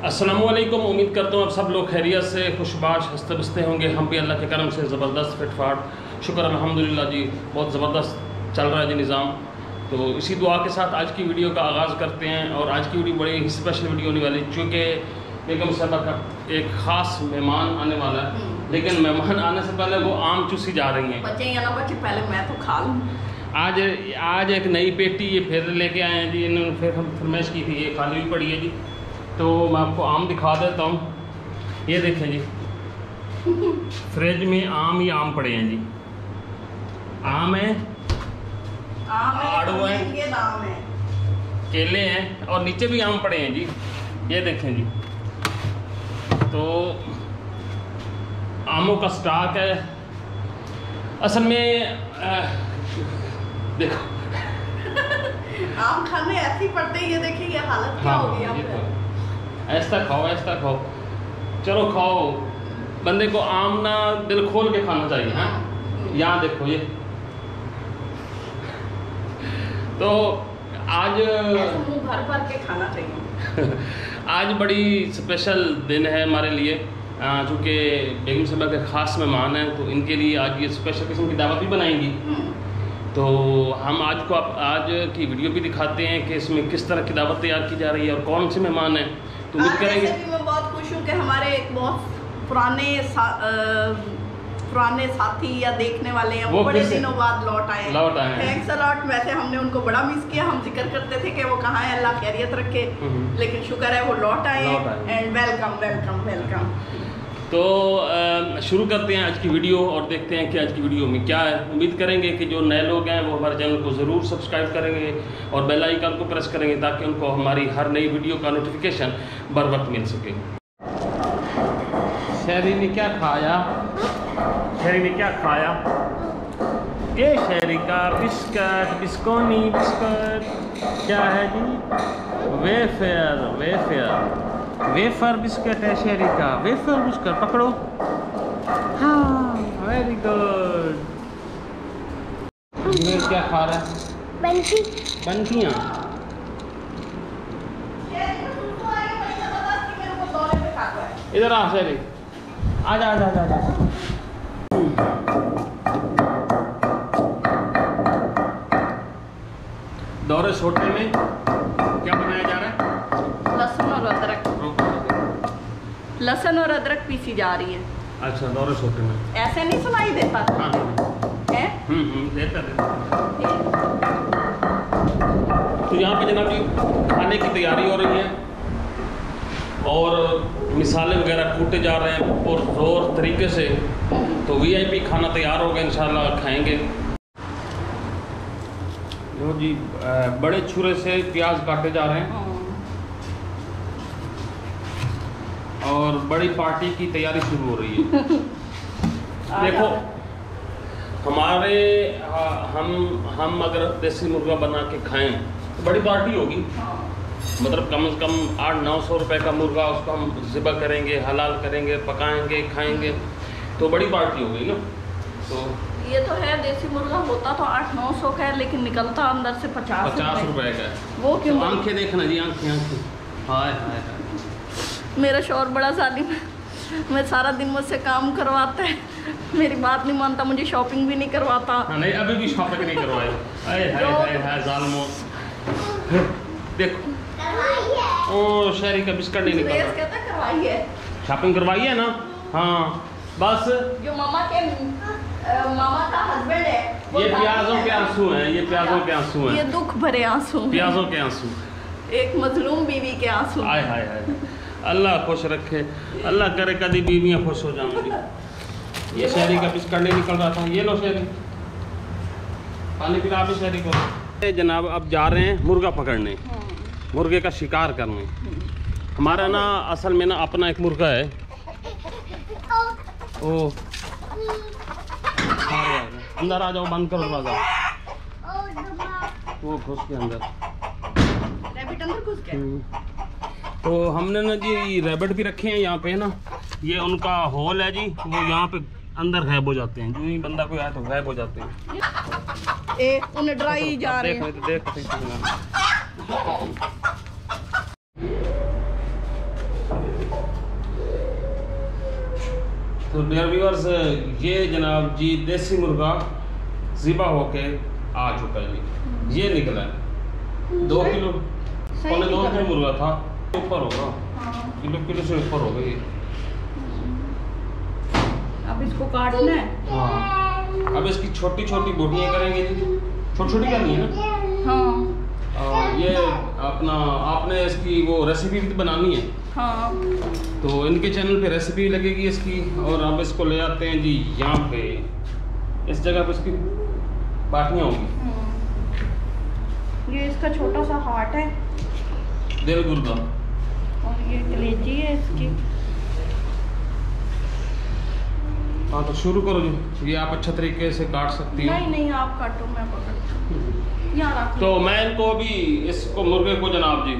अस्सलामुअलैकुम। उम्मीद करता हूँ आप सब लोग खैरियत से खुशबाश हंसते बसते होंगे। हम भी अल्लाह के करम से ज़बरदस्त फिटफाट शुक्र अल्हम्दुलिल्लाह जी, बहुत ज़बरदस्त चल रहा है जी निज़ाम। तो इसी दुआ के साथ आज की वीडियो का आगाज़ करते हैं। और आज की वीडियो बड़ी स्पेशल वीडियो होने वाली, चूँकि बेगम साहबा का एक ख़ास मेहमान आने वाला है। लेकिन मेहमान आने से पहले वो आम चूसी जा रही हैं। बच्चे या ना बच्चे, पहले मैं तो खा लूँ। आज एक नई पेटी ये फिर लेके आए हैं जी। इन्होंने फिर हम फरमाइश की थी, ये खाली हुई पड़ी है जी। तो मैं आपको आम दिखा देता हूँ। ये देखें जी, फ्रिज में आम ही आम पड़े हैं जी। आम है, आड़ू है, केले हैं और नीचे भी आम पड़े हैं जी। ये देखें जी, तो आमों का स्टॉक है असल में। देखो आम खाने ऐसे ही पड़ते हैं। ये देखिए ये हालत क्या हो गई है। ऐसा खाओ, ऐसा खाओ, चलो खाओ। बंदे को आम ना दिल खोल के खाना चाहिए। हाँ, यहाँ देखो ये। तो आज मुंह भर भर के खाना चाहिए। आज बड़ी स्पेशल दिन है हमारे लिए, चूँकि बेगम साहबा के ख़ास मेहमान हैं। तो इनके लिए आज ये स्पेशल किस्म की दावत भी बनाएंगी। तो हम आज की वीडियो भी दिखाते हैं कि इसमें किस तरह की दावत तैयार की जा रही है और कौन से मेहमान हैं। तो उम्मीद करेंगे। मैं बहुत खुश हूँ कि हमारे एक बहुत पुराने साथी या देखने वाले हैं, वो बड़े दिनों बाद लौट आए। Thanks a lot. वैसे हमने उनको बड़ा मिस किया। हम जिक्र करते थे कि वो कहाँ है, अल्लाह खैरियत रखे। लेकिन शुक्र है वो लौट आए एंड वेलकम वेलकम वेलकम। तो शुरू करते हैं आज की वीडियो और देखते हैं कि आज की वीडियो में क्या है। उम्मीद करेंगे कि जो नए लोग हैं वो हमारे चैनल को ज़रूर सब्सक्राइब करेंगे और बेल आइकन को प्रेस करेंगे ताकि उनको हमारी हर नई वीडियो का नोटिफिकेशन बर वक्त मिल सके। शहरी ने क्या खाया? शहरी ने क्या खाया? ये शहरी का बिस्किट, बिस्कोनी बिस्किट क्या है जी? वेफर वेफर वेफर बिस्किट है शहरी का। वेफर बिस्किट पकड़ो। हाँ, वेरी गुड। मेरे क्या खा रहा है? बंकी। बंकियाँ। इधर आ शहरी, आजा आजा आजा आजा। दौरे छोटे में क्या बनाया जा रहा है? लहसुन और अदरक। लहसुन और अदरक पीसी जा रही है। अच्छा, दौरे छोटे में ऐसे नहीं सुनाई देता हाँ है? देता। तो यहाँ पे जनाब जी खाने की तैयारी हो रही है और मिसाले वगैरह कूटे जा रहे हैं और ज़ोर तरीके से। तो VIP खाना तैयार हो गया, इंशाल्लाह खाएंगे। लो जी, बड़े छुरे से प्याज काटे जा रहे हैं और बड़ी पार्टी की तैयारी शुरू हो रही है। देखो हमारे हम अगर देसी मुर्गा बना के खाएं तो बड़ी पार्टी होगी। मतलब कम से कम 800-900 रुपए का मुर्गा, उसको हम ज़िबा करेंगे, हलाल करेंगे, पकाएंगे, खाएंगे, तो बड़ी पार्टी हो गई ना। तो ये तो है, देसी मुर्गा होता तो 800-900 का है, लेकिन निकलता अंदर से 50 रुपए का है। वो क्यों? तो आंखें देखना जी, आंखें आंखें। हाय हाय हाय। मेरा शौहर बड़ा जालिम है। मैं सारा दिन मुझसे काम करवाता है, मेरी बात नहीं मानता, मुझे शॉपिंग भी नहीं करवाता। हाँ, नहीं अभी भी शॉपिंग नहीं करवाए। हाय हाय हाय हाय जालिमो। देखो ओ शहरी का बिस्किट नहीं निकल रहा। कहता करवाई है, शॉपिंग करवाई है ना। हाँ बस जो मामा का हस्बैंड है। ये प्याजों के आंसू हैं, ये प्याजों के आंसू हैं, ये दुख भरे आंसू, प्याजों के आंसू, एक मजलूम बीवी के आंसू। हाय हाय हाय। अल्लाह खुश रखे, अल्लाह करे कभी बीवियाँ खुश हो जाएंगी। ये शहरी का बिस्किट नहीं निकल रहा था। ये लो शहरी, पानी पिला भी शहरी को। जनाब अब जा रहे हैं मुर्गा पकड़ने, मुर्गे का शिकार करने। हमारा ना असल में ना अपना एक मुर्गा है। ओ अंदर आ जाओ, बंद करो दरवाजा। वो घुस के अंदर, रैबिट अंदर घुस गया। तो हमने ना जी रैबिट भी रखे हैं यहाँ पे ना। ये उनका होल है जी, वो यहाँ पे अंदर गायब हो जाते हैं। जो ही बंदा कोई आए तो गायब हो जाते हैं। उन्हें ड्राई जा रहे हैं। देख तो डियर व्यूअर्स, ये जनाब जी देसी मुर्गा ज़िबा होके आ चुका है जी। ये निकला है 2 किलो, पौने 2 किलो मुर्गा था, ऊपर होगा किलो से ऊपर हो गई। अब इसको काटना है। हाँ, अब इसकी छोटी छोटी बोटियाँ करेंगे जी। छोटी छोटी करनी है ना। हाँ। ये अपना आपने इसकी वो रेसिपी भी बनानी है। हाँ। तो इनके चैनल पे रेसिपी लगेगी इसकी, और अब इसको ले आते हैं जी यहाँ पे, इस जगह पे इसकी बाटियाँ होंगी। ये इसका छोटा सा हार्ट है, दिल गुर्दा, और ये कलेजी है इसकी। हाँ तो शुरू करो जी। ये आप अच्छा तरीके से काट सकती हो। नहीं आप काटो, मैं पकड़ यहाँ रख। तो मैं इनको अभी इसको मुर्गे को जनाब जी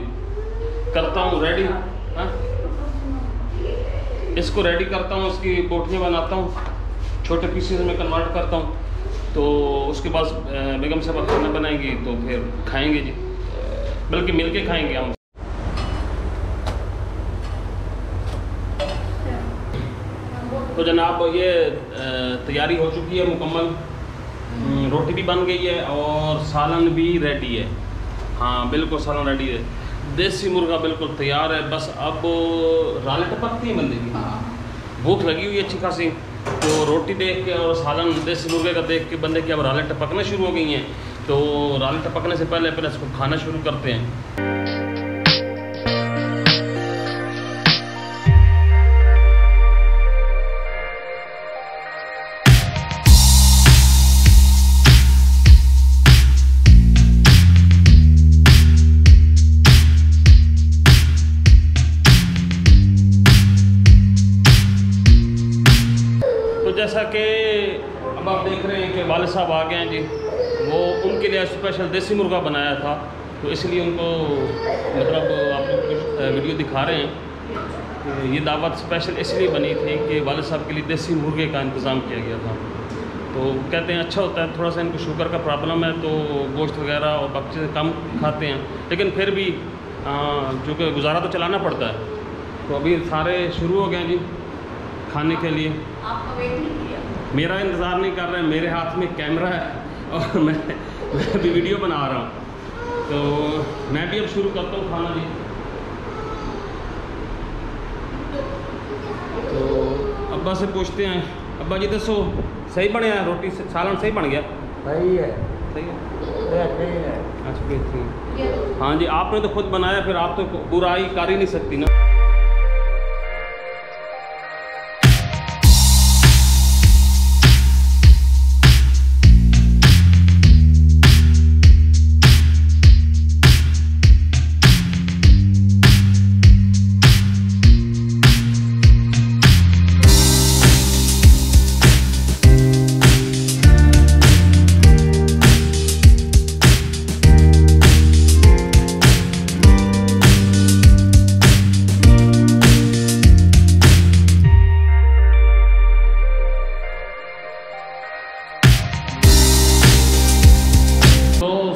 करता हूँ रेडी। हाँ? इसको रेडी करता हूँ, इसकी बोटियाँ बनाता हूँ, छोटे पीसेस में कन्वर्ट करता हूँ। तो उसके बाद बेगम साहब खाना बनाएंगी तो फिर खाएंगे जी, बल्कि मिलके खाएंगे हम। तो जनाब ये तैयारी हो चुकी है मुकम्मल। रोटी भी बन गई है और सालन भी रेडी है। हाँ बिल्कुल सालन रेडी है। देसी मुर्गा बिल्कुल तैयार है। बस अब राले टपकती है बंदे की, भूख लगी हुई है अच्छी खासी। तो रोटी देख के और सालन देसी मुर्गे का देख के बंदे की अब राले टपकना शुरू हो गई हैं। तो राले टपकने से पहले इसको खाना शुरू करते हैं। जैसा कि अब आप देख रहे हैं कि वाले साहब आ गए हैं जी, वो उनके लिए स्पेशल देसी मुर्गा बनाया था, तो इसलिए उनको मतलब आप लोग कुछ वीडियो दिखा रहे हैं। ये दावत स्पेशल इसलिए बनी थी कि वाले साहब के लिए देसी मुर्गे का इंतज़ाम किया गया था। तो कहते हैं अच्छा होता है, थोड़ा सा इनको शुगर का प्रॉब्लम है तो गोश्त वगैरह और बाकी चीज़ें कम खाते हैं, लेकिन फिर भी जो कि गुजारा तो चलाना पड़ता है। तो अभी सारे शुरू हो गए हैं जी खाने के लिए। आपका वेट नहीं किया? मेरा इंतज़ार नहीं कर रहे हैं, मेरे हाथ में कैमरा है और मैं भी वीडियो बना रहा हूँ। तो मैं भी अब शुरू करता हूँ खाना जी। तो अब्बा से पूछते हैं, अब्बा जी दसो सही बने है रोटी सालन सही बन गया? सही है। सही है। अच्छा बेहतरीन। हाँ जी, आपने तो खुद बनाया, फिर आप तो बुराई कर ही नहीं सकती ना।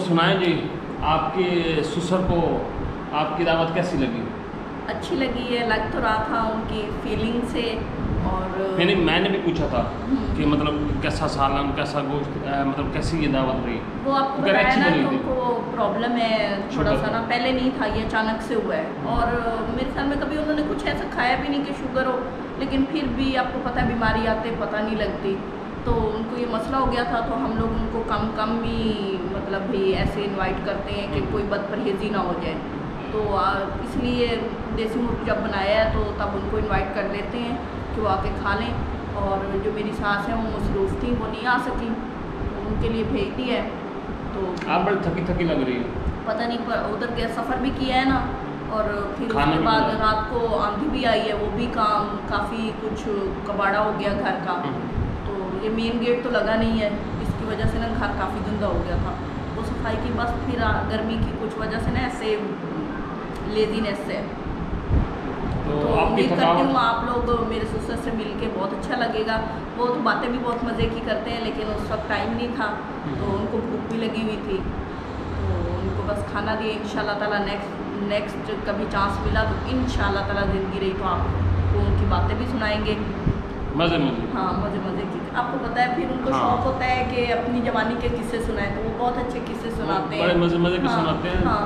सुनाएं जी, आपके ससुर को आपकी दावत कैसी लगी? अच्छी लगी है, लग तो रहा था उनकी फीलिंग से। और मैंने भी पूछा था कि मतलब कैसा सालन, कैसा गोश्त, मतलब कैसी ये दावत रही? वो आपको बताया ना कि उनको प्रॉब्लम है थोड़ा सा ना, पहले नहीं था, ये अचानक से हुआ है। और मेरे ख्याल में कभी उन्होंने कुछ ऐसा खाया भी नहीं कि शुगर हो, लेकिन फिर भी आपको पता है बीमारी आते पता नहीं लगती, तो उनको ये मसला हो गया था। तो हम लोग उनको कम भी मतलब भी ऐसे इनवाइट करते हैं कि कोई बदपरहेज़ी ना हो जाए। तो इसलिए देसी मुर्गा जब बनाया है तो तब उनको इनवाइट कर लेते हैं कि वो आके खा लें। और जो मेरी सास हैं वो मसरूफ़ थी, वो नहीं आ सकी, तो उनके लिए भेज दिया है। तो आप बड़ी थकी थकी लग रही है। पता नहीं, पर उधर गया सफ़र भी किया है ना, और फिर उसके बाद रात को आंधी भी आई है, वो भी काम काफ़ी कुछ कबाड़ा हो गया घर का। तो ये मेन गेट तो लगा नहीं है, इसकी वजह से ना घर काफ़ी गंदा हो गया था। वो सफाई की बस फिर गर्मी की कुछ वजह से ना ऐसे लेजीनेस से। तो उम्मीद करती हूँ आप लोग मेरे ससुर से मिल के बहुत अच्छा लगेगा। वो तो बातें भी बहुत मज़े की करते हैं, लेकिन उस वक्त टाइम नहीं था, तो उनको भूख भी लगी हुई थी, तो उनको बस खाना दिए। इंशाल्लाह ताला नेक्स्ट कभी चांस मिला तो इंशाल्लाह ताला ज़िंदगी रही तो आपको उनकी बातें भी सुनाएंगे। मजे मजे। हाँ मजे मजे की, आपको पता है फिर उनको शौक होता है कि अपनी जवानी के किस्से सुनाए, तो वो बहुत अच्छे किस्से सुनाते हैं, बड़े मजे मजे के सुनाते हैं। हाँ,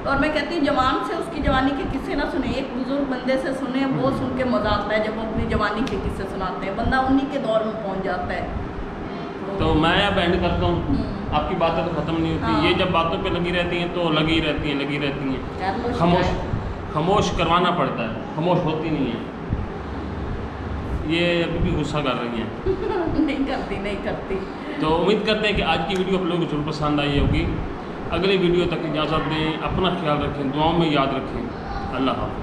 और मैं कहती हूँ जवान से उसकी जवानी के किस्से ना सुने, एक बुजुर्ग बंदे से सुने, वो सुन के मजा आता है जब वो अपनी जवानी के किस्से सुनाते हैं, बंदा उन्हीं के दौर में पहुँच जाता है। तो मैं अब एंड करता हूँ, आपकी बातें तो ख़त्म नहीं होती। ये जब बातों पे लगी रहती हैं तो लगी रहती हैं। खामोश करवाना पड़ता है, खामोश होती नहीं है। ये अभी भी गुस्सा कर रही हैं। नहीं करती। तो उम्मीद करते हैं कि आज की वीडियो आप लोगों को जरूर पसंद आई होगी। अगली वीडियो तक इजाज़त दें, अपना ख्याल रखें, दुआओं में याद रखें। अल्लाह हाफ़िज़।